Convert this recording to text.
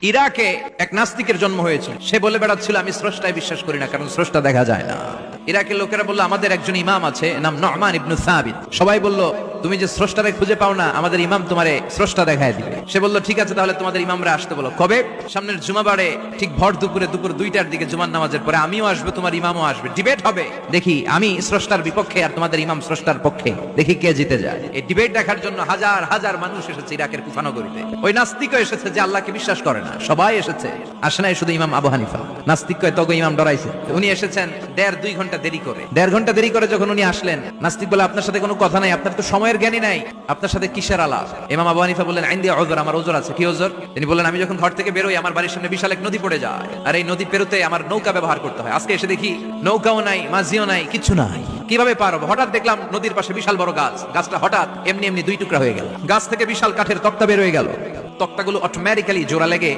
ইরাকে এক নাস্তিকের জন্ম হয়েছিল। সে বলে বেড়াচ্ছিল আমি স্রষ্টায় বিশ্বাস করি না, কারণ স্রষ্টা দেখা যায় না। ইরাকের লোকেরা বললো আমাদের একজন ইমাম আছে, নাম নুমান ইবনে সাবিত। সবাই বলল তুমি যে স্রষ্টারে খুঁজে পাও না, আমাদের ইমাম তোমারে স্রষ্টা দেখায় দিবে। সে বলল ঠিক আছে, তাহলে তোমাদের ইমামরা আসতে বলো। কবে? সামনের জুমাবারে ঠিক ভর দুপুরে, দুপুর 2টার দিকে জুমার নামাজের পরে আমিও আসবো, তোমার ইমামও আসবে, ডিবেট হবে। দেখি আমি স্রষ্টার বিপক্ষে আর তোমাদের ইমাম স্রষ্টার পক্ষে, দেখি কে জিতে যায়। এই ডিবেট দেখার জন্য হাজার হাজার মানুষ এসেছে ইরাকের কুফা নগরীতে। ওই নাস্তিকও এসেছে যে আল্লাহকে বিশ্বাস করে না, সবাই এসেছে। আসে নাই শুধু ইমাম আবু হানিফা। নাস্তিক কয় তগো ইমাম ডরাইছে। উনি এসেছেন 1.5-2 ঘন্টা দেরি করে। 1.5 ঘন্টা দেরি করে যখন উনি আসলেন, নাস্তিক বলে আপনার সাথে কোনো কথা নাই, আপনার তো সময়ের জ্ঞানই নাই, আপনার সাথে কিসের আলাপ? ইমাম আবু হানিফা বললেন আইন দিয়া ওজর, আমার ওজর আছে। কি ওজর? তিনি বললেন আমি যখন ঘর থেকে বেরোই আমার বাড়ির সামনে বিশাল এক নদী পড়ে যায়, আর এই নদী পেরোতে আমার নৌকা ব্যবহার করতে হয়। আজকে এসে দেখি নৌকাও নাই, মাঝিও নাই, কিছু নাই, কিভাবে পার হবো? হঠাৎ দেখলাম নদীর পাশে বিশাল বড় গাছ, গাছটা হঠাৎ এমনি এমনি 2 টুকরা হয়ে গেল। গাছ থেকে বিশাল কাঠের তক্তা বের হয়ে গেল। তক্তাগুলো অটোমেটিক্যালি জোড়া লেগে